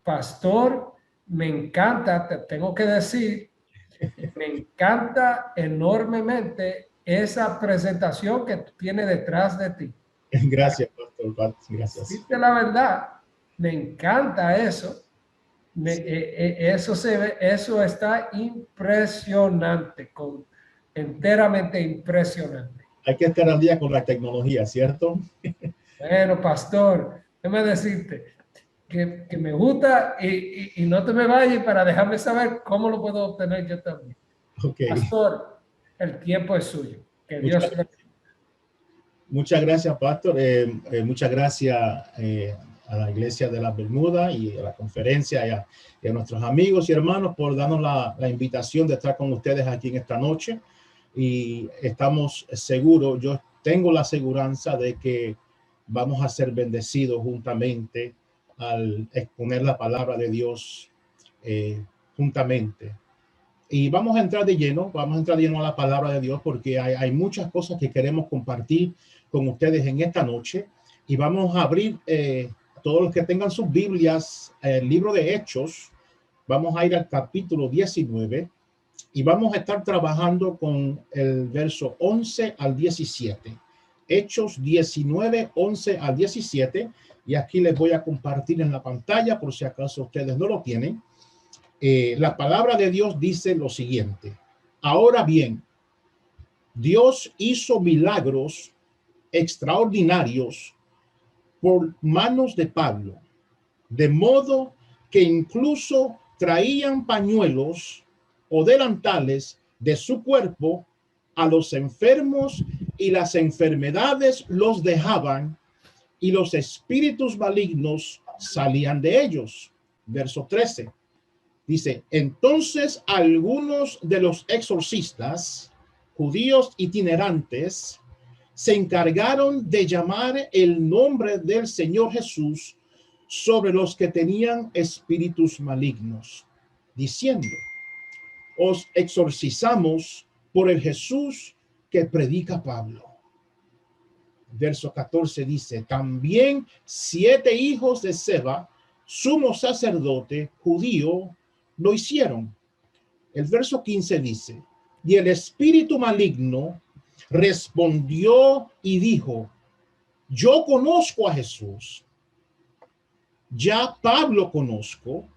pastor, me encanta, te tengo que decir, me encanta enormemente esa presentación que tiene detrás de ti. Gracias, pastor. Gracias. Dite la verdad, me encanta eso. Eso se ve, eso está impresionante, enteramente impresionante. Hay que estar al día con la tecnología, ¿cierto? Bueno, pastor, déjame decirte que me gusta y no te me vayas para dejarme saber cómo lo puedo obtener yo también. Okay. Pastor, el tiempo es suyo. Que Dios le bendiga. Muchas gracias, pastor. Muchas gracias a la Iglesia de las Bermudas y a la conferencia y a nuestros amigos y hermanos por darnos la invitación de estar con ustedes aquí en esta noche. Y estamos seguros, yo tengo la aseguranza de que vamos a ser bendecidos juntamente al exponer la palabra de Dios juntamente. Y vamos a entrar de lleno a la palabra de Dios porque hay muchas cosas que queremos compartir con ustedes en esta noche. Y vamos a abrir todos los que tengan sus Biblias, el libro de Hechos. Vamos a ir al capítulo 19 y vamos a estar trabajando con el verso 11 al 17. Hechos 19, 11 al 17. Y aquí les voy a compartir en la pantalla por si acaso ustedes no lo tienen. La palabra de Dios dice lo siguiente: ahora bien, Dios hizo milagros extraordinarios por manos de Pablo, de modo que incluso traían pañuelos o delantales de su cuerpo a los enfermos y las enfermedades los dejaban y los espíritus malignos salían de ellos. Verso 13. Dice, entonces algunos de los exorcistas, judíos itinerantes, se encargaron de llamar el nombre del Señor Jesús sobre los que tenían espíritus malignos, diciendo, os exorcizamos por el Jesús que predica Pablo. Verso 14 dice, también 7 hijos de Seba, sumo sacerdote judío, lo hicieron. El verso 15 dice, y el espíritu maligno respondió y dijo, yo conozco a Jesús, ya Pablo conozco,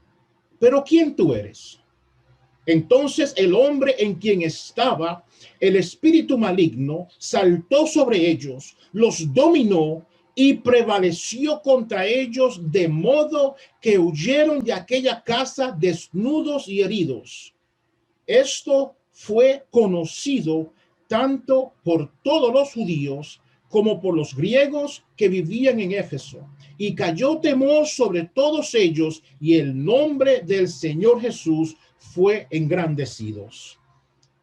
pero ¿quién tú eres? Entonces el hombre en quien estaba el espíritu maligno saltó sobre ellos, los dominó y prevaleció contra ellos, de modo que huyeron de aquella casa desnudos y heridos. Esto fue conocido tanto por todos los judíos como por los griegos que vivían en Éfeso, y cayó temor sobre todos ellos, y el nombre del Señor Jesús fue engrandecido.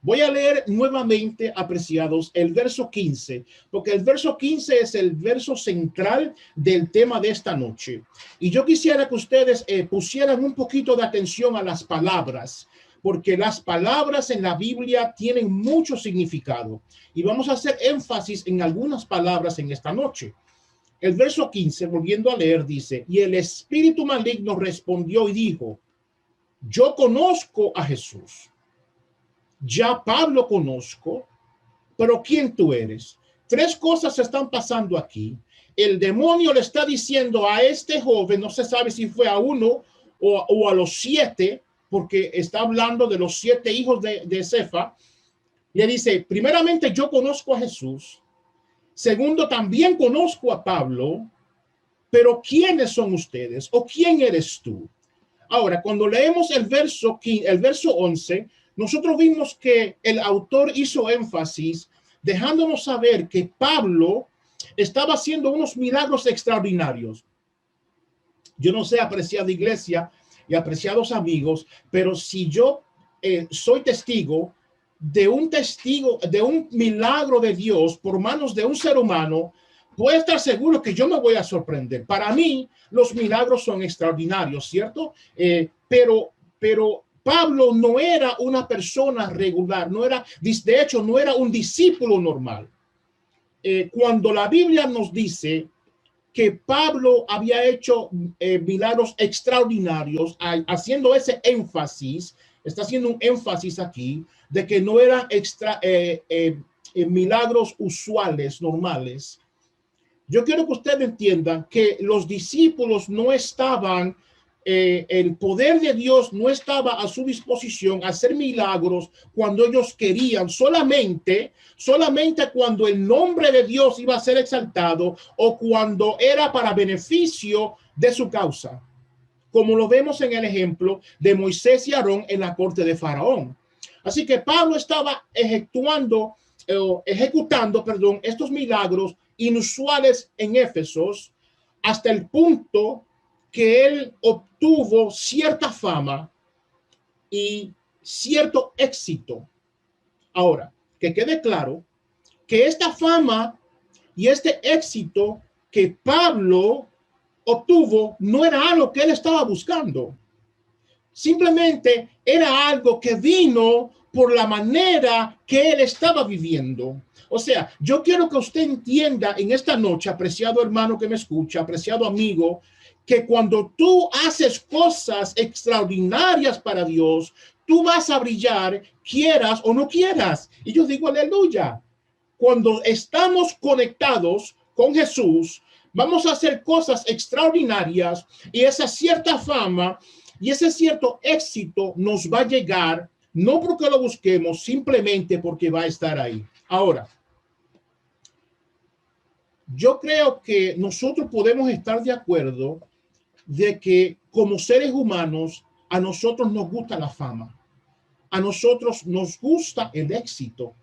Voy a leer nuevamente, apreciados, el verso 15, porque el verso 15 es el verso central del tema de esta noche. Y yo quisiera que ustedes pusieran un poquito de atención a las palabras, porque las palabras en la Biblia tienen mucho significado. Y vamos a hacer énfasis en algunas palabras en esta noche. El verso 15, volviendo a leer, dice, y el espíritu maligno respondió y dijo, yo conozco a Jesús. Ya Pablo conozco, pero ¿quién tú eres? 3 cosas están pasando aquí. El demonio le está diciendo a este joven, no se sabe si fue a uno o a los 7, porque está hablando de los 7 hijos de Cefa. Le dice, primeramente, yo conozco a Jesús. Segundo, también conozco a Pablo, pero ¿quiénes son ustedes? ¿O quién eres tú? Ahora, cuando leemos el verso 11, nosotros vimos que el autor hizo énfasis dejándonos saber que Pablo estaba haciendo unos milagros extraordinarios. Yo no sé, apreciada iglesia y apreciados amigos, pero si yo soy testigo de un milagro de Dios por manos de un ser humano, puede estar seguro que yo me voy a sorprender. Para mí, los milagros son extraordinarios, ¿cierto? Pero Pablo no era una persona regular, de hecho, no era un discípulo normal. Cuando la Biblia nos dice que Pablo había hecho milagros extraordinarios, haciendo ese énfasis, está haciendo un énfasis aquí, de que no eran milagros usuales, normales. Yo quiero que ustedes entiendan que los discípulos no estaban, el poder de Dios no estaba a su disposición a hacer milagros cuando ellos querían, solamente cuando el nombre de Dios iba a ser exaltado o cuando era para beneficio de su causa, como lo vemos en el ejemplo de Moisés y Aarón en la corte de Faraón. Así que Pablo estaba ejecutando, estos milagros inusuales en Éfesos hasta el punto que él obtuvo cierta fama y cierto éxito. Ahora, que quede claro que esta fama y este éxito que Pablo obtuvo no era algo que él estaba buscando. Simplemente era algo que vino por la manera que él estaba viviendo. O sea, yo quiero que usted entienda en esta noche, apreciado hermano que me escucha, apreciado amigo, que cuando tú haces cosas extraordinarias para Dios, tú vas a brillar, quieras o no quieras. Y yo digo aleluya. Cuando estamos conectados con Jesús, vamos a hacer cosas extraordinarias y esa cierta fama y ese cierto éxito nos va a llegar, no porque lo busquemos, simplemente porque va a estar ahí. Ahora, yo creo que nosotros podemos estar de acuerdo de que como seres humanos, a nosotros nos gusta la fama. A nosotros nos gusta el éxito.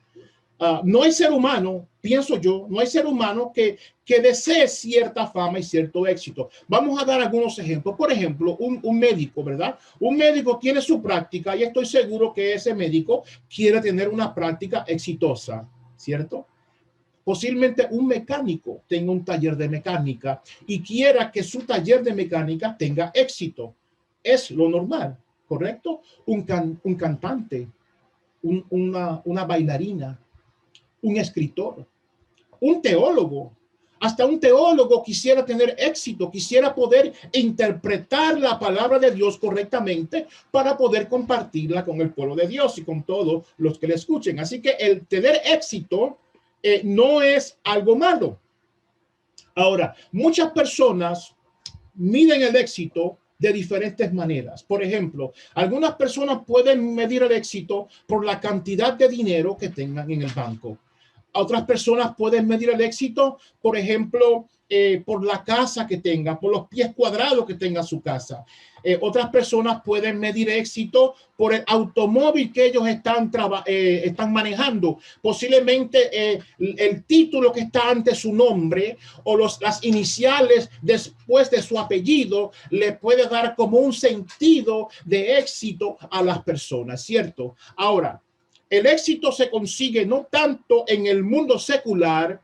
No hay ser humano, pienso yo, no hay ser humano que desee cierta fama y cierto éxito. Vamos a dar algunos ejemplos. Por ejemplo, un médico, ¿verdad? Un médico tiene su práctica y estoy seguro que ese médico quiere tener una práctica exitosa, ¿cierto? Posiblemente un mecánico tenga un taller de mecánica y quiera que su taller de mecánica tenga éxito. Es lo normal, ¿correcto? Un cantante, una bailarina, un escritor, un teólogo. Hasta un teólogo quisiera tener éxito, quisiera poder interpretar la palabra de Dios correctamente para poder compartirla con el pueblo de Dios y con todos los que le escuchen. Así que el tener éxito no es algo malo. Ahora, muchas personas miden el éxito de diferentes maneras. Por ejemplo, algunas personas pueden medir el éxito por la cantidad de dinero que tengan en el banco. Otras personas pueden medir el éxito, por ejemplo, por la casa que tenga, por los pies cuadrados que tenga su casa. Otras personas pueden medir éxito por el automóvil que ellos están manejando. Posiblemente el título que está ante su nombre o las iniciales después de su apellido le puede dar como un sentido de éxito a las personas, ¿cierto? Ahora, el éxito se consigue no tanto en el mundo secular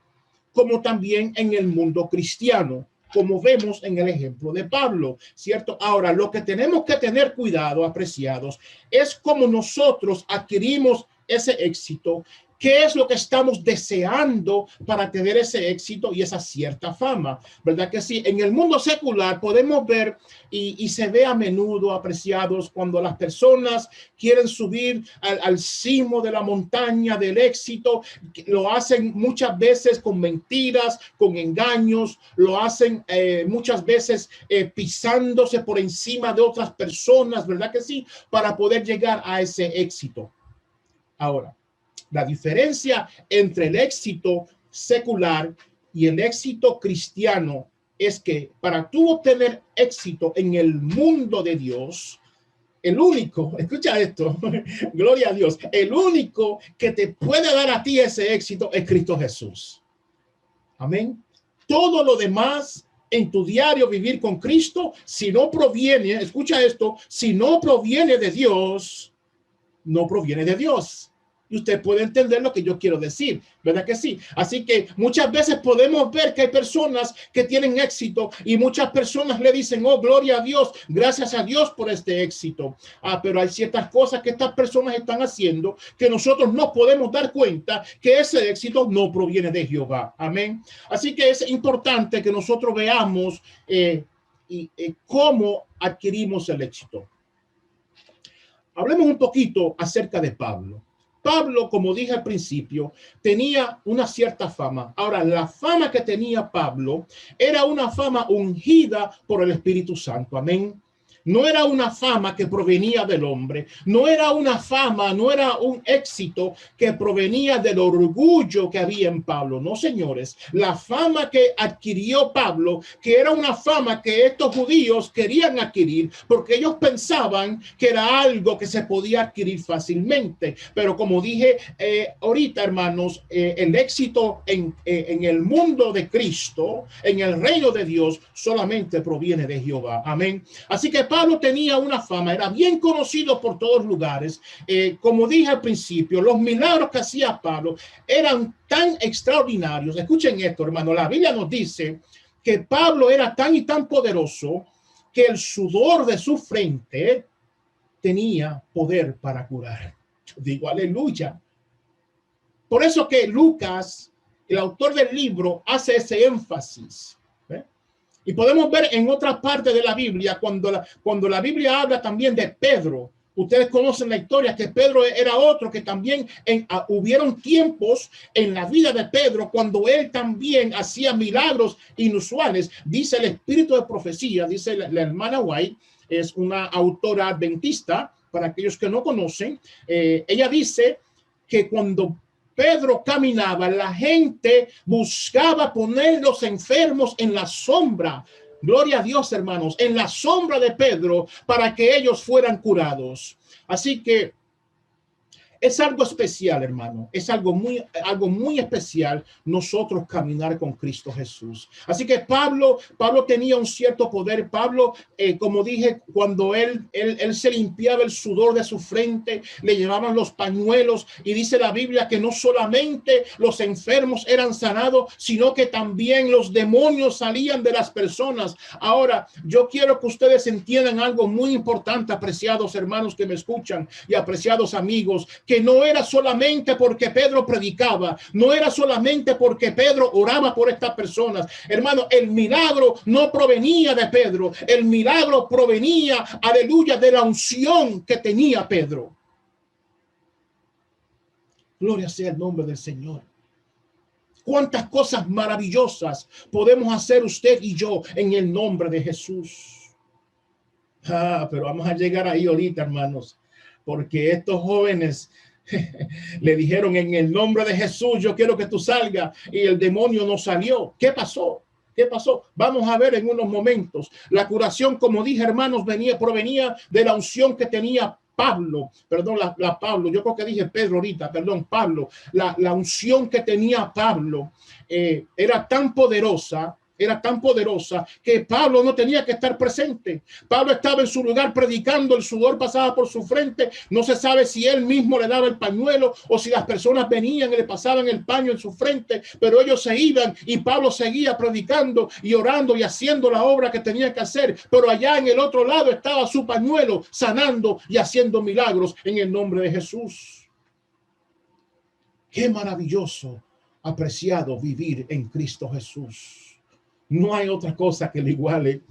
como también en el mundo cristiano, como vemos en el ejemplo de Pablo, ¿cierto? Ahora, lo que tenemos que tener cuidado, apreciados, es cómo nosotros adquirimos ese éxito. ¿Qué es lo que estamos deseando para tener ese éxito y esa cierta fama? ¿Verdad que sí? En el mundo secular podemos ver y se ve a menudo, apreciados, cuando las personas quieren subir al cimo de la montaña del éxito, lo hacen muchas veces con mentiras, con engaños, lo hacen muchas veces pisándose por encima de otras personas, ¿verdad que sí? Para poder llegar a ese éxito. Ahora, la diferencia entre el éxito secular y el éxito cristiano es que para tú obtener éxito en el mundo de Dios, el único, escucha esto, gloria a Dios, el único que te puede dar a ti ese éxito es Cristo Jesús. Amén. Todo lo demás en tu diario vivir con Cristo, si no proviene, escucha esto, si no proviene de Dios, no proviene de Dios. Y usted puede entender lo que yo quiero decir, ¿verdad que sí? Así que muchas veces podemos ver que hay personas que tienen éxito y muchas personas le dicen, oh, gloria a Dios, gracias a Dios por este éxito. Pero hay ciertas cosas que estas personas están haciendo que nosotros no podemos dar cuenta que ese éxito no proviene de Jehová. Amén. Así que es importante que nosotros veamos cómo adquirimos el éxito. Hablemos un poquito acerca de Pablo. Pablo, como dije al principio, tenía una cierta fama. Ahora, la fama que tenía Pablo era una fama ungida por el Espíritu Santo. Amén. No era una fama que provenía del hombre, no era una fama, no era un éxito que provenía del orgullo que había en Pablo. No, señores, la fama que adquirió Pablo, que era una fama que estos judíos querían adquirir porque ellos pensaban que era algo que se podía adquirir fácilmente. Pero como dije ahorita, hermanos, el éxito en el mundo de Cristo, en el reino de Dios, solamente proviene de Jehová. Amén. Así que Pablo tenía una fama, era bien conocido por todos lugares. Como dije al principio, los milagros que hacía Pablo eran tan extraordinarios. Escuchen esto, hermano. La Biblia nos dice que Pablo era tan y tan poderoso que el sudor de su frente tenía poder para curar. Yo digo, aleluya. Por eso que Lucas, el autor del libro, hace ese énfasis. Y podemos ver en otra parte de la Biblia, cuando la Biblia habla también de Pedro. Ustedes conocen la historia que Pedro era otro que también hubieron tiempos en la vida de Pedro cuando él también hacía milagros inusuales. Dice el espíritu de profecía, dice la hermana White, es una autora adventista, para aquellos que no conocen. Ella dice que cuando Pedro caminaba, la gente buscaba poner los enfermos en la sombra. Gloria a Dios, hermanos, en la sombra de Pedro para que ellos fueran curados. Así que es algo especial, hermano. Es algo muy especial nosotros caminar con Cristo Jesús. Así que Pablo tenía un cierto poder. Pablo, como dije, cuando él se limpiaba el sudor de su frente, le llevaban los pañuelos y dice la Biblia que no solamente los enfermos eran sanados, sino que también los demonios salían de las personas. Ahora, yo quiero que ustedes entiendan algo muy importante, apreciados hermanos que me escuchan y apreciados amigos, que no era solamente porque Pedro predicaba, no era solamente porque Pedro oraba por estas personas. Hermano, el milagro no provenía de Pedro, el milagro provenía, aleluya, de la unción que tenía Pedro. Gloria sea el nombre del Señor. Cuántas cosas maravillosas podemos hacer usted y yo en el nombre de Jesús. Pero vamos a llegar ahí ahorita, hermanos, porque estos jóvenes le dijeron en el nombre de Jesús, yo quiero que tú salgas, y el demonio no salió. ¿Qué pasó? ¿Qué pasó? Vamos a ver en unos momentos. La curación, como dije, hermanos, provenía de la unción que tenía Pablo, perdón, Pablo, yo creo que dije Pedro ahorita, perdón, Pablo, la unción que tenía Pablo era tan poderosa que Pablo no tenía que estar presente. Pablo estaba en su lugar predicando, el sudor pasaba por su frente, no se sabe si él mismo le daba el pañuelo o si las personas venían y le pasaban el paño en su frente, pero ellos se iban y Pablo seguía predicando y orando y haciendo la obra que tenía que hacer, pero allá en el otro lado estaba su pañuelo sanando y haciendo milagros en el nombre de Jesús. Qué maravilloso, apreciado, vivir en Cristo Jesús. No hay otra cosa que le iguale.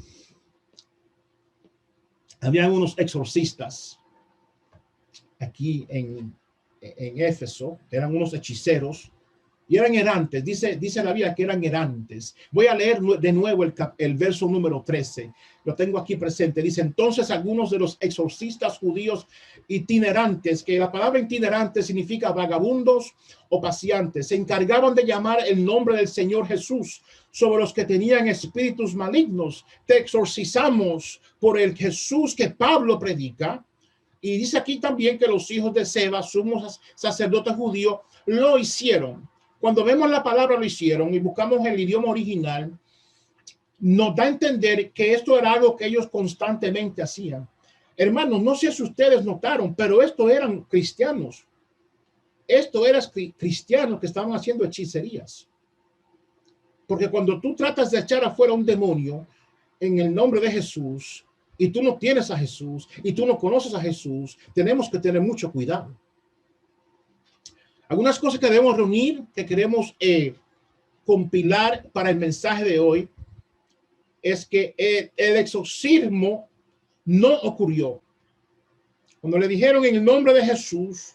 Había unos exorcistas aquí en Éfeso, eran unos hechiceros y eran errantes. Dice la Biblia que eran errantes. Voy a leer de nuevo el verso número 13. Lo tengo aquí presente. Dice, entonces algunos de los exorcistas judíos itinerantes, que la palabra itinerante significa vagabundos o paseantes, se encargaban de llamar el nombre del Señor Jesús sobre los que tenían espíritus malignos. Te exorcizamos por el Jesús que Pablo predica. Y dice aquí también que los hijos de Seba, sumos sacerdotes judíos, lo hicieron. Cuando vemos la palabra lo hicieron y buscamos el idioma original, nos da a entender que esto era algo que ellos constantemente hacían. Hermanos, no sé si ustedes notaron, pero estos eran cristianos. esto eran cristianos que estaban haciendo hechicerías. Porque cuando tú tratas de echar afuera un demonio en el nombre de Jesús, y tú no tienes a Jesús, y tú no conoces a Jesús, tenemos que tener mucho cuidado. Algunas cosas que debemos reunir, que queremos compilar para el mensaje de hoy, es que el exorcismo no ocurrió. Cuando le dijeron en el nombre de Jesús,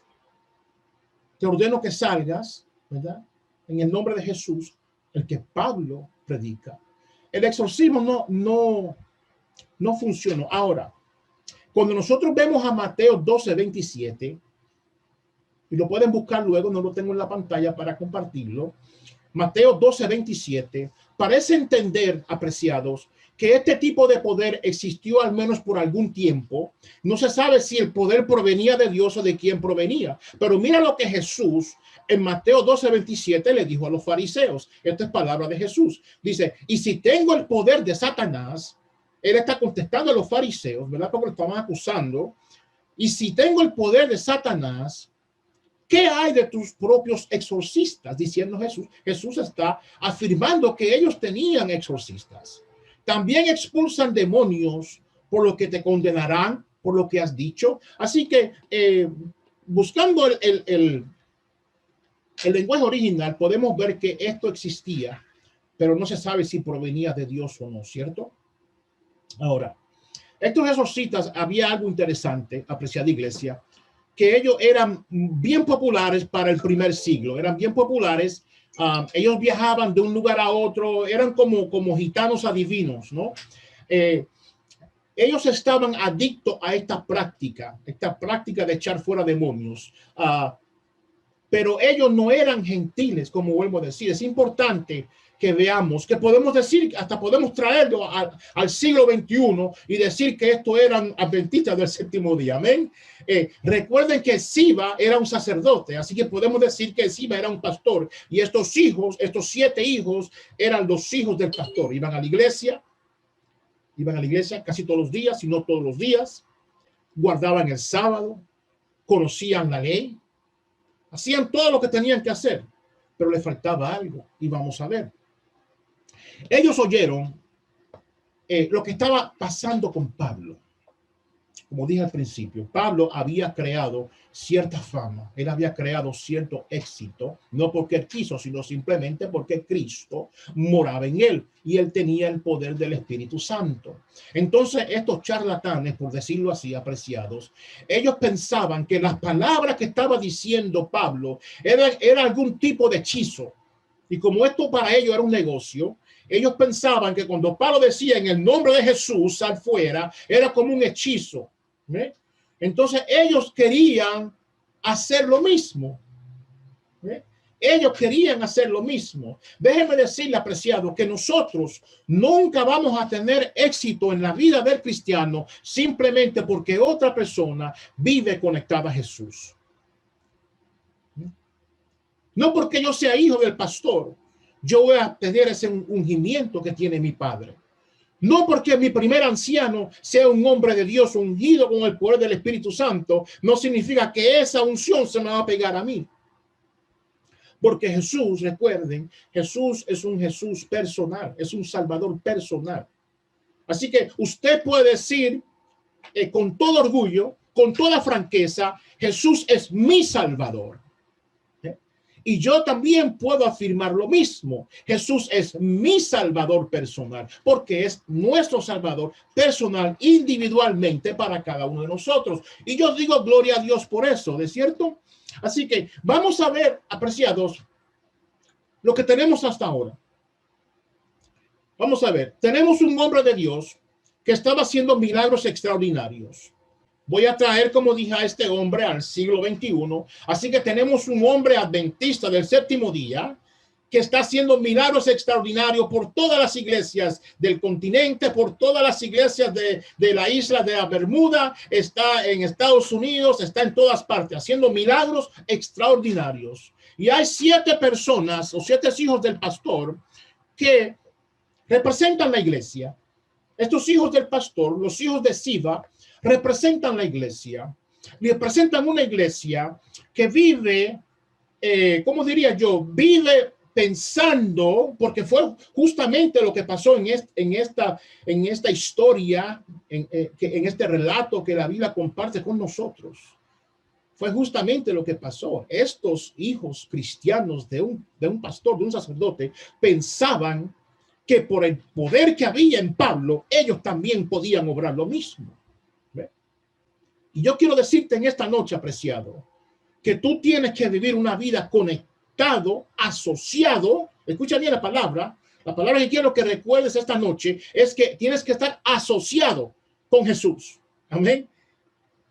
te ordeno que salgas, ¿verdad? En el nombre de Jesús, el que Pablo predica. El exorcismo no funcionó. Ahora, cuando nosotros vemos a Mateo 12:27, y lo pueden buscar luego, no lo tengo en la pantalla para compartirlo, Mateo 12:27, parece entender, apreciados, que este tipo de poder existió al menos por algún tiempo. No se sabe si el poder provenía de Dios o de quién provenía, pero mira lo que Jesús en Mateo 12:27 le dijo a los fariseos. Esta es palabra de Jesús. Dice, y si tengo el poder de Satanás, él está contestando a los fariseos, ¿verdad? Porque lo estaban acusando. Y si tengo el poder de Satanás, ¿qué hay de tus propios exorcistas? Diciendo Jesús. Jesús está afirmando que ellos tenían exorcistas. También expulsan demonios, por lo que te condenarán por lo que has dicho. Así que buscando el lenguaje original, podemos ver que esto existía, pero no se sabe si provenía de Dios o no, ¿cierto? Ahora, estos exorcistas, había algo interesante, apreciada iglesia, que ellos eran bien populares para el primer siglo, eran bien populares. Ellos viajaban de un lugar a otro, eran como gitanos adivinos, ¿no? Ellos estaban adictos a esta práctica de echar fuera demonios. Pero ellos no eran gentiles, como vuelvo a decir. Es importante que veamos, que podemos decir, hasta podemos traerlo al siglo XXI y decir que estos eran adventistas del séptimo día. Amén. Recuerden que Siba era un sacerdote, así que podemos decir que Siba era un pastor. Y estos hijos, estos 7 hijos, eran los hijos del pastor. Iban a la iglesia casi todos los días, si no todos los días. Guardaban el sábado, conocían la ley, hacían todo lo que tenían que hacer, pero les faltaba algo, y vamos a ver. Ellos oyeron lo que estaba pasando con Pablo. Como dije al principio, Pablo había creado cierta fama, él había creado cierto éxito, no porque él quiso, sino simplemente porque Cristo moraba en él y él tenía el poder del Espíritu Santo. Entonces, estos charlatanes, por decirlo así, apreciados, ellos pensaban que las palabras que estaba diciendo Pablo era algún tipo de hechizo. Y como esto para ellos era un negocio, ellos pensaban que cuando Pablo decía en el nombre de Jesús, sal fuera, era como un hechizo. ¿Ve? Entonces ellos querían hacer lo mismo. ¿Ve? Ellos querían hacer lo mismo. Déjenme decirle, apreciado, que nosotros nunca vamos a tener éxito en la vida del cristiano simplemente porque otra persona vive conectada a Jesús. No porque yo sea hijo del pastor, yo voy a tener ese ungimiento que tiene mi padre. No porque mi primer anciano sea un hombre de Dios ungido con el poder del Espíritu Santo, no significa que esa unción se me va a pegar a mí. Porque Jesús, recuerden, Jesús es un Jesús personal, es un Salvador personal. Así que usted puede decir con todo orgullo, con toda franqueza, Jesús es mi Salvador. Y yo también puedo afirmar lo mismo. Jesús es mi Salvador personal, porque es nuestro Salvador personal individualmente para cada uno de nosotros. Y yo digo gloria a Dios por eso, ¿de cierto? Así que vamos a ver, apreciados, lo que tenemos hasta ahora. Vamos a ver, tenemos un hombre de Dios que estaba haciendo milagros extraordinarios. Voy a traer, como dije, a este hombre al siglo XXI. Así que tenemos un hombre adventista del séptimo día que está haciendo milagros extraordinarios por todas las iglesias del continente, por todas las iglesias de la isla de la Bermuda, está en Estados Unidos, está en todas partes, haciendo milagros extraordinarios. Y hay 7 personas o 7 hijos del pastor que representan la iglesia. Estos hijos del pastor, los hijos de Siba, representan la iglesia, representan una iglesia que vive ¿cómo diría yo? Vive pensando, porque fue justamente lo que pasó en esta historia, en este relato que la Biblia comparte con nosotros. Fue justamente lo que pasó. Estos hijos cristianos de un pastor, de un sacerdote, pensaban que por el poder que había en Pablo, ellos también podían obrar lo mismo. ¿Ve? Y yo quiero decirte en esta noche, apreciado, que tú tienes que vivir una vida conectado, asociado. Escucha bien la palabra que quiero que recuerdes esta noche es que tienes que estar asociado con Jesús. Amén.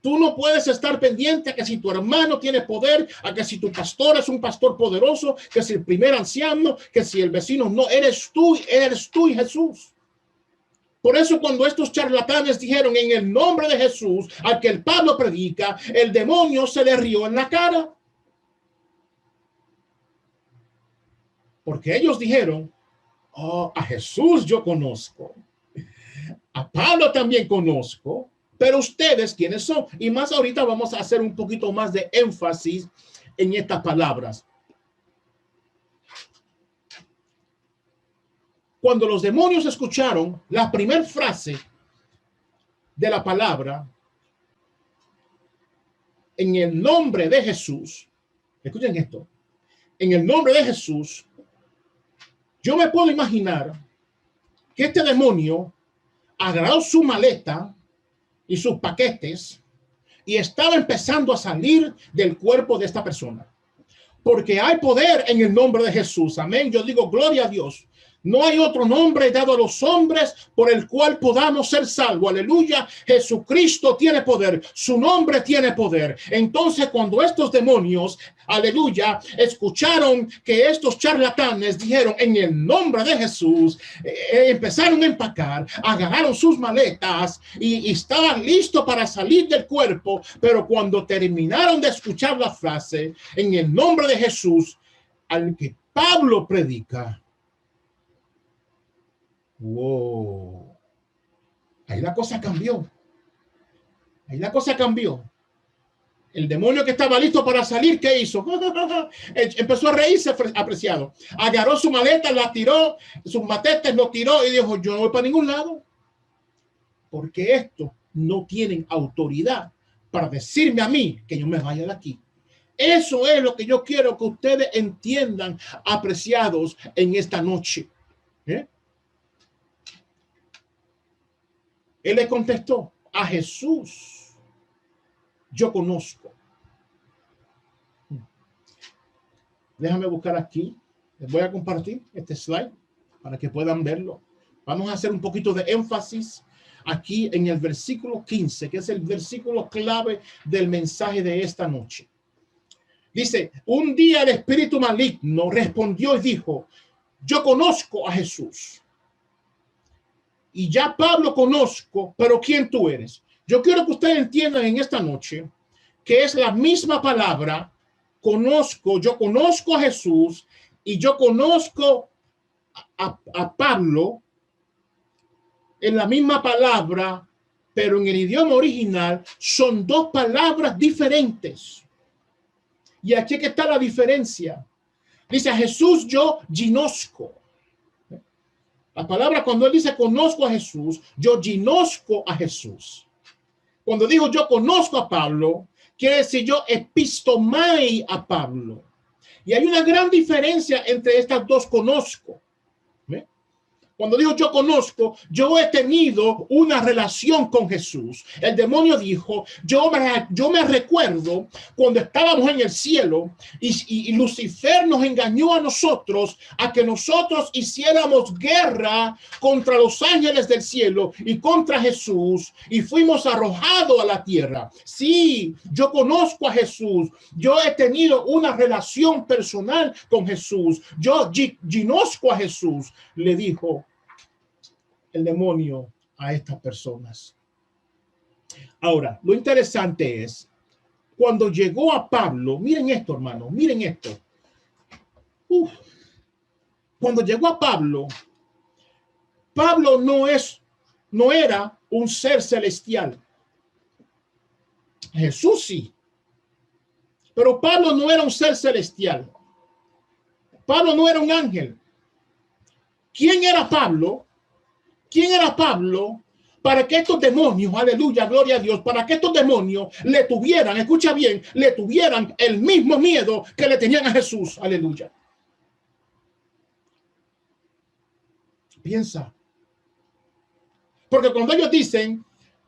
Tú no puedes estar pendiente a que si tu hermano tiene poder, a que si tu pastor es un pastor poderoso, que si el primer anciano, que si el vecino. No, eres tú y Jesús. Por eso cuando estos charlatanes dijeron en el nombre de Jesús, al que el Pablo predica, el demonio se le rió en la cara. Porque ellos dijeron, oh, a Jesús yo conozco, a Pablo también conozco, pero ustedes, ¿quiénes son? Y más ahorita vamos a hacer un poquito más de énfasis en estas palabras. Cuando los demonios escucharon la primera frase de la palabra, en el nombre de Jesús, escuchen esto, en el nombre de Jesús, yo me puedo imaginar que este demonio agarró su maleta y sus paquetes y estaba empezando a salir del cuerpo de esta persona. Porque hay poder en el nombre de Jesús. Amén. Yo digo, gloria a Dios. No hay otro nombre dado a los hombres por el cual podamos ser salvos. Aleluya. Jesucristo tiene poder. Su nombre tiene poder. Entonces, cuando estos demonios, aleluya, escucharon que estos charlatanes dijeron en el nombre de Jesús, empezaron a empacar, agarraron sus maletas y estaban listos para salir del cuerpo. Pero cuando terminaron de escuchar la frase, en el nombre de Jesús, al que Pablo predica, wow, ahí la cosa cambió. Ahí la cosa cambió. El demonio que estaba listo para salir, ¿qué hizo? Empezó a reírse, apreciado. Agarró su maleta, la tiró, sus matetes lo tiró y dijo, yo no voy para ningún lado. Porque estos no tienen autoridad para decirme a mí que yo me vaya de aquí. Eso es lo que yo quiero que ustedes entiendan, apreciados, en esta noche. Él le contestó, a Jesús yo conozco. Déjame buscar aquí. Les voy a compartir este slide para que puedan verlo. Vamos a hacer un poquito de énfasis aquí en el versículo 15, que es el versículo clave del mensaje de esta noche. Dice, un día el espíritu maligno respondió y dijo, yo conozco a Jesús. Y ya Pablo conozco, pero ¿quién tú eres? Yo quiero que ustedes entiendan en esta noche que es la misma palabra, conozco, yo conozco a Jesús y yo conozco a Pablo, en la misma palabra, pero en el idioma original son dos palabras diferentes. Y aquí que está la diferencia. Dice a Jesús yo ginosco. La palabra cuando él dice conozco a Jesús, yo ginosco a Jesús. Cuando digo yo conozco a Pablo, quiere decir yo epistomai a Pablo. Y hay una gran diferencia entre estas dos conozco. Cuando digo yo conozco, yo he tenido una relación con Jesús. El demonio dijo, yo me recuerdo cuando estábamos en el cielo y Lucifer nos engañó a nosotros a que nosotros hiciéramos guerra contra los ángeles del cielo y contra Jesús y fuimos arrojados a la tierra. Sí, yo conozco a Jesús. Yo he tenido una relación personal con Jesús. Yo conozco a Jesús, le dijo el demonio a estas personas. Ahora, lo interesante es cuando llegó a Pablo, miren esto, hermano, miren esto. Cuando llegó a Pablo, Pablo no era un ser celestial. Jesús sí. Pero Pablo no era un ser celestial. Pablo no era un ángel. ¿Quién era Pablo? ¿Quién era Pablo para que estos demonios, aleluya, gloria a Dios, para que estos demonios le tuvieran, escucha bien, le tuvieran el mismo miedo que le tenían a Jesús? Aleluya. Piensa. Porque cuando ellos dicen,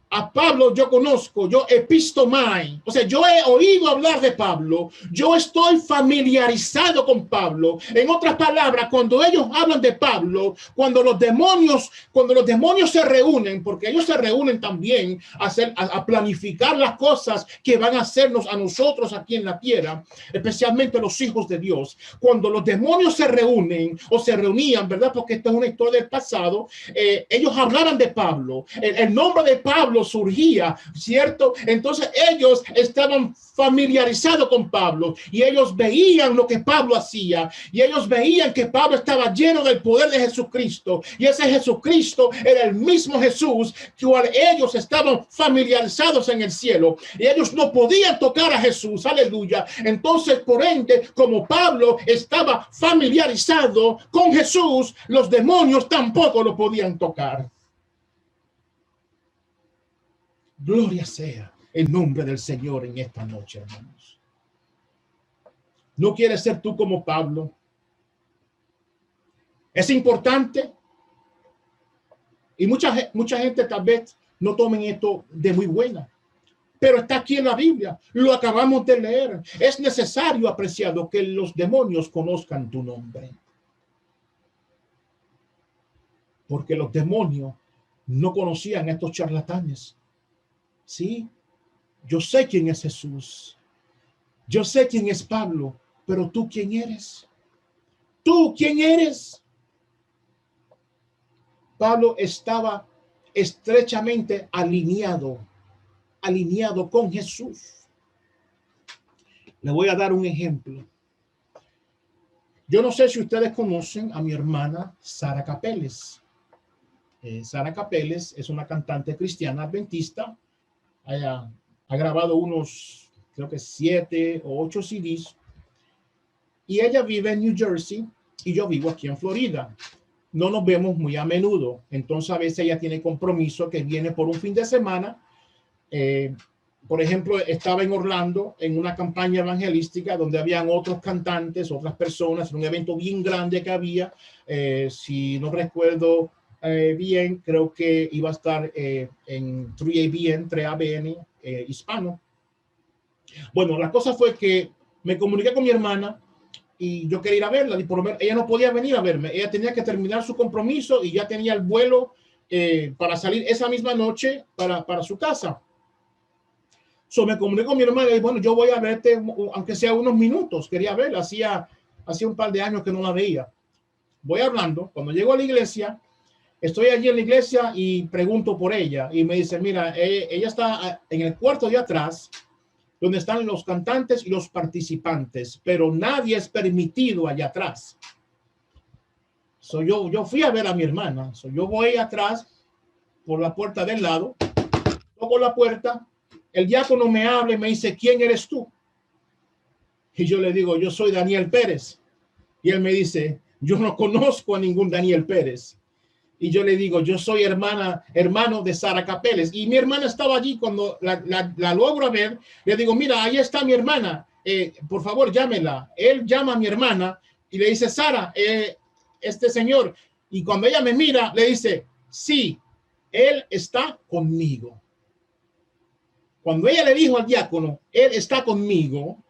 a Pablo yo conozco, yo epistomai, o sea, yo he oído hablar de Pablo, yo estoy familiarizado con Pablo. En otras palabras, cuando ellos hablan de Pablo, cuando los demonios se reúnen, porque ellos se reúnen también a planificar las cosas que van a hacernos a nosotros aquí en la tierra, especialmente los hijos de Dios. Cuando los demonios se reúnen o se reunían, ¿verdad? Porque esto es una historia del pasado, ellos hablaban de Pablo, el nombre de Pablo surgía, ¿cierto? Entonces ellos estaban familiarizados con Pablo y ellos veían lo que Pablo hacía y ellos veían que Pablo estaba lleno del poder de Jesucristo, y ese Jesucristo era el mismo Jesús que ellos estaban familiarizados en el cielo, y ellos no podían tocar a Jesús, aleluya. Entonces, por ende, como Pablo estaba familiarizado con Jesús, los demonios tampoco lo podían tocar. Gloria sea el nombre del Señor en esta noche, hermanos. ¿No quieres ser tú como Pablo? Es importante. Y mucha gente tal vez no tomen esto de muy buena, pero está aquí en la Biblia. Lo acabamos de leer. Es necesario, apreciado, que los demonios conozcan tu nombre. Porque los demonios no conocían a estos charlatanes. Sí, yo sé quién es Jesús. Yo sé quién es Pablo, pero ¿tú quién eres? ¿Tú quién eres? Pablo estaba estrechamente alineado con Jesús. Le voy a dar un ejemplo. Yo no sé si ustedes conocen a mi hermana Sara Capeles. Sara Capeles es una cantante cristiana adventista. Ha grabado unos, creo que 7 o 8 CDs. Y ella vive en New Jersey y yo vivo aquí en Florida. No nos vemos muy a menudo. Entonces a veces ella tiene compromiso que viene por un fin de semana. Por ejemplo, estaba en Orlando en una campaña evangelística donde habían otros cantantes, otras personas, en un evento bien grande que había. Si no recuerdo bien, creo que iba a estar en 3ABN hispano. Bueno, la cosa fue que me comuniqué con mi hermana y yo quería ir a verla, y por lo menos ella no podía venir a verme. Ella tenía que terminar su compromiso y ya tenía el vuelo para salir esa misma noche para su casa. Me comuniqué con mi hermana y bueno, yo voy a verte, aunque sea unos minutos. Quería verla, hacía un par de años que no la veía. Voy hablando, cuando llego a la iglesia, estoy allí en la iglesia y pregunto por ella y me dice, mira, ella está en el cuarto de atrás, donde están los cantantes y los participantes, pero nadie es permitido allá atrás. Yo fui a ver a mi hermana. Yo voy atrás por la puerta del lado, toco la puerta, el diácono me habla y me dice, ¿quién eres tú? Y yo le digo, yo soy Daniel Pérez. Y él me dice, yo no conozco a ningún Daniel Pérez. Y yo le digo, yo soy hermano de Sara Capeles. Y mi hermana estaba allí. Cuando la logro ver, le digo, mira, ahí está mi hermana. Por favor, llámela. Él llama a mi hermana y le dice, Sara, este señor. Y cuando ella me mira, le dice, sí, él está conmigo. Cuando ella le dijo al diácono, él está conmigo,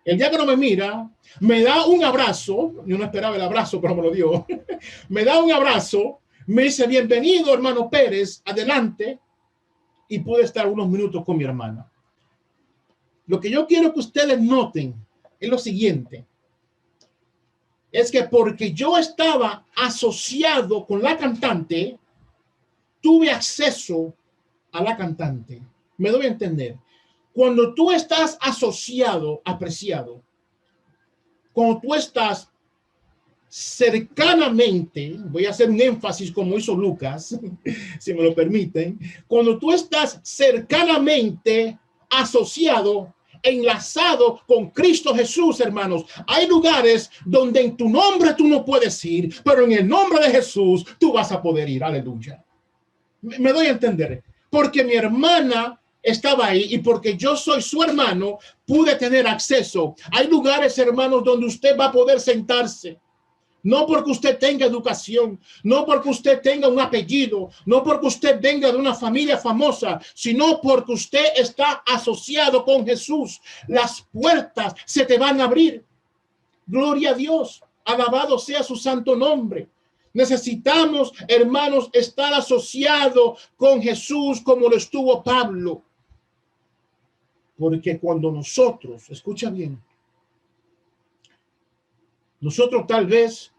el diácono me mira, me da un abrazo. Yo no esperaba el abrazo, pero me lo dio. Me da un abrazo. Me dice, bienvenido, hermano Pérez, adelante. Y pude estar unos minutos con mi hermana. Lo que yo quiero que ustedes noten es lo siguiente. Es que porque yo estaba asociado con la cantante, tuve acceso a la cantante. Me doy a entender. Cuando tú estás asociado, apreciado, cuando tú estás cercanamente, voy a hacer un énfasis como hizo Lucas, si me lo permiten, cuando tú estás cercanamente asociado, enlazado con Cristo Jesús, hermanos. Hay lugares donde en tu nombre tú no puedes ir, pero en el nombre de Jesús tú vas a poder ir. Aleluya. Me doy a entender. Porque mi hermana estaba ahí y porque yo soy su hermano, pude tener acceso. Hay lugares, hermanos, donde usted va a poder sentarse. No porque usted tenga educación, no porque usted tenga un apellido, no porque usted venga de una familia famosa, sino porque usted está asociado con Jesús. Las puertas se te van a abrir. Gloria a Dios. Alabado sea su santo nombre. Necesitamos, hermanos, estar asociados con Jesús como lo estuvo Pablo. Porque cuando nosotros, escucha bien, nosotros tal vez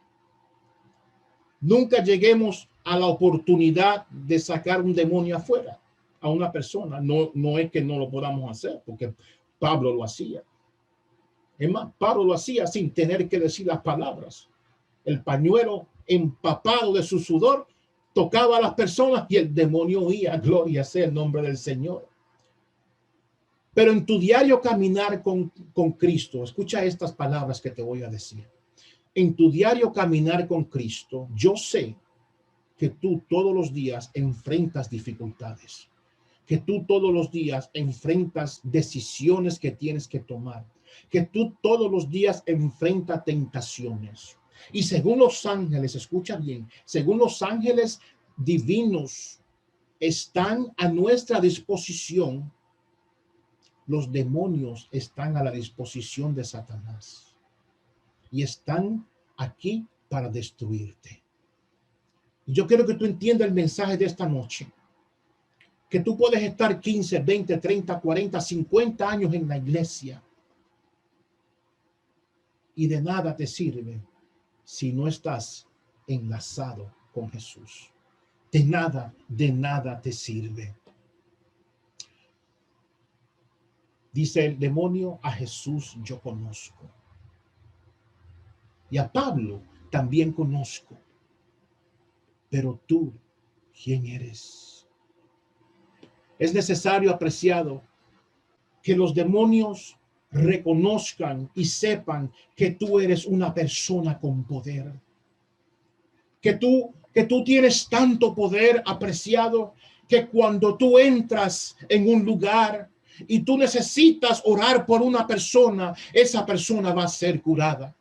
nunca lleguemos a la oportunidad de sacar un demonio afuera a una persona. No es que no lo podamos hacer, porque Pablo lo hacía. Es más, Pablo lo hacía sin tener que decir las palabras. El pañuelo empapado de su sudor tocaba a las personas y el demonio huía. Gloria sea el nombre del Señor. Pero en tu diario caminar con Cristo, escucha estas palabras que te voy a decir. En tu diario caminar con Cristo, yo sé que tú todos los días enfrentas dificultades, que tú todos los días enfrentas decisiones que tienes que tomar, que tú todos los días enfrentas tentaciones. Y según los ángeles, escucha bien, según los ángeles divinos están a nuestra disposición, los demonios están a la disposición de Satanás y están aquí para destruirte. Yo quiero que tú entiendas el mensaje de esta noche, que tú puedes estar 15, 20, 30, 40, 50 años en la iglesia y de nada te sirve si no estás enlazado con Jesús. De nada te sirve. Dice el demonio, a Jesús yo conozco. Y a Pablo también conozco. Pero tú, ¿quién eres? Es necesario, apreciado, que los demonios reconozcan y sepan que tú eres una persona con poder. Que tú tienes tanto poder, apreciado, que cuando tú entras en un lugar y tú necesitas orar por una persona, esa persona va a ser curada.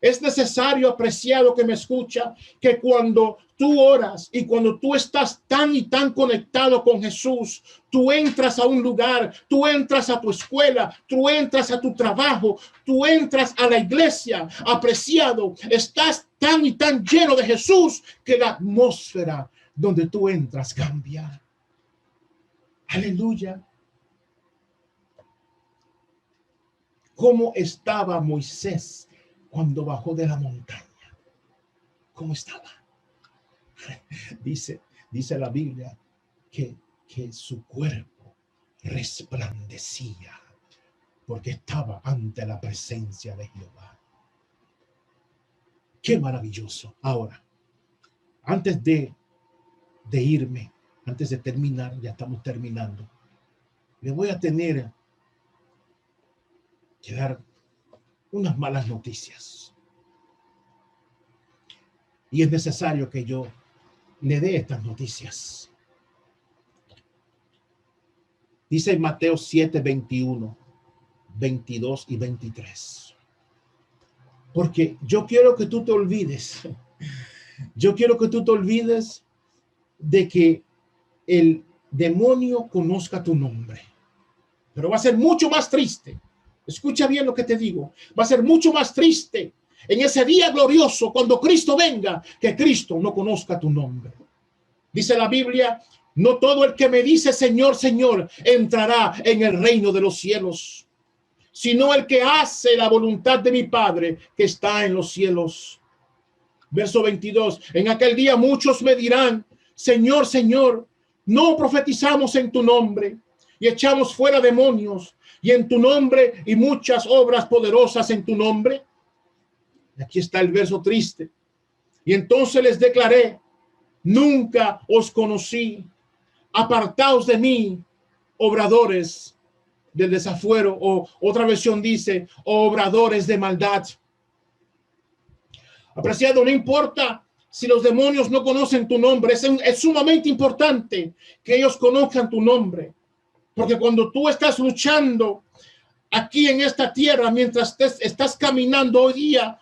Es necesario, apreciado que me escucha, que cuando tú oras y cuando tú estás tan y tan conectado con Jesús, tú entras a un lugar, tú entras a tu escuela, tú entras a tu trabajo, tú entras a la iglesia, apreciado, estás tan y tan lleno de Jesús que la atmósfera donde tú entras cambia. Aleluya. ¿Cómo estaba Moisés cuando bajó de la montaña? ¿Cómo estaba? Dice la Biblia que su cuerpo resplandecía porque estaba ante la presencia de Jehová. Qué maravilloso. Ahora, antes de irme, antes de terminar, ya estamos terminando, le voy a tener que dar unas malas noticias. Y es necesario que yo le dé estas noticias. Dice en Mateo 7, 21, 22 y 23. Porque yo quiero que tú te olvides. Yo quiero que tú te olvides de que el demonio conozca tu nombre. Pero va a ser mucho más triste. Escucha bien lo que te digo. Va a ser mucho más triste en ese día glorioso cuando Cristo venga, que Cristo no conozca tu nombre. Dice la Biblia, no todo el que me dice Señor, Señor, entrará en el reino de los cielos, sino el que hace la voluntad de mi Padre que está en los cielos. Verso 22, en aquel día muchos me dirán, Señor, Señor, no profetizamos en tu nombre y echamos fuera demonios y en tu nombre y muchas obras poderosas en tu nombre. Aquí está el verso triste. Y entonces les declaré, nunca os conocí, apartaos de mí, obradores del desafuero, o otra versión dice, obradores de maldad. Apreciado, no importa si los demonios no conocen tu nombre, es sumamente importante que ellos conozcan tu nombre, porque cuando tú estás luchando aquí en esta tierra, mientras estás caminando hoy día,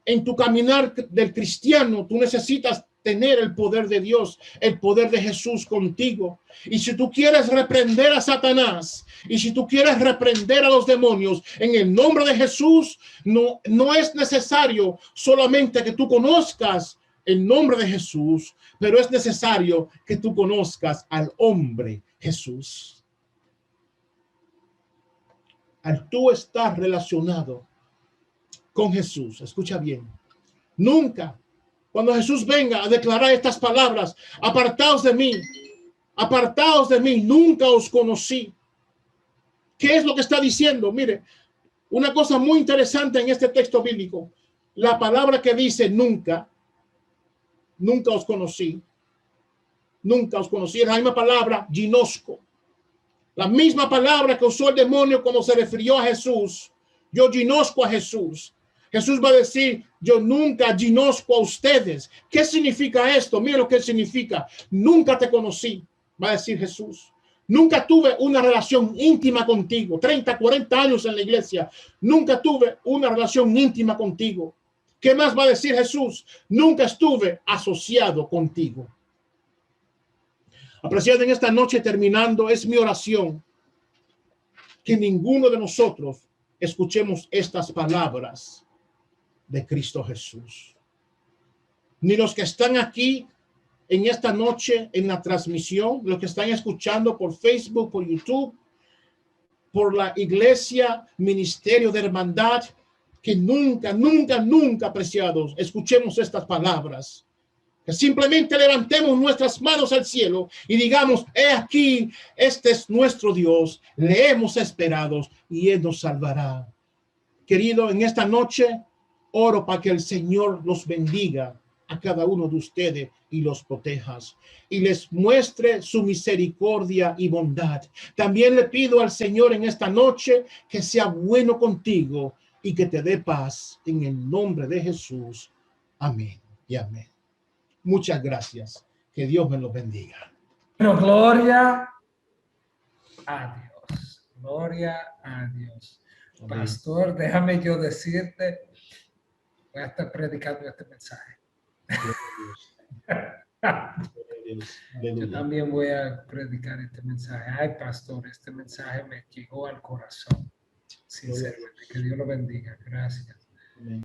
en tu caminar del cristiano, tú necesitas tener el poder de Dios, el poder de Jesús contigo. Y si tú quieres reprender a Satanás, y si tú quieres reprender a los demonios en el nombre de Jesús, no es necesario solamente que tú conozcas el nombre de Jesús, pero es necesario que tú conozcas al hombre Jesús. Al tú estar relacionado con Jesús, escucha bien, nunca, cuando Jesús venga a declarar estas palabras, apartaos de mí, nunca os conocí. ¿Qué es lo que está diciendo? Mire, una cosa muy interesante en este texto bíblico, la palabra que dice nunca os conocí, es la misma palabra, ginosco, la misma palabra que usó el demonio cuando se refirió a Jesús. Yo ginosco a Jesús. Jesús va a decir, yo nunca ginosco a ustedes. ¿Qué significa esto? Mira lo que significa. Nunca te conocí, va a decir Jesús. Nunca tuve una relación íntima contigo. 30, 40 años en la iglesia. Nunca tuve una relación íntima contigo. ¿Qué más va a decir Jesús? Nunca estuve asociado contigo. Apreciado, en esta noche terminando, es mi oración que ninguno de nosotros escuchemos estas palabras de Cristo Jesús. Ni los que están aquí en esta noche en la transmisión, los que están escuchando por Facebook, por YouTube, por la iglesia, ministerio de hermandad, que nunca, apreciados, escuchemos estas palabras. Que simplemente levantemos nuestras manos al cielo y digamos, he aquí, este es nuestro Dios, le hemos esperado y Él nos salvará. Querido, en esta noche, oro para que el Señor los bendiga a cada uno de ustedes y los proteja y les muestre su misericordia y bondad. También le pido al Señor en esta noche que sea bueno contigo y que te dé paz en el nombre de Jesús. Amén y amén. Muchas gracias. Que Dios me los bendiga. Pero gloria a Dios. Gloria a Dios. Amén. Pastor, déjame yo decirte, voy a estar predicando este mensaje. Yo también voy a predicar este mensaje. Ay, pastor, este mensaje me llegó al corazón. Sinceramente, que Dios lo bendiga. Gracias. Amén.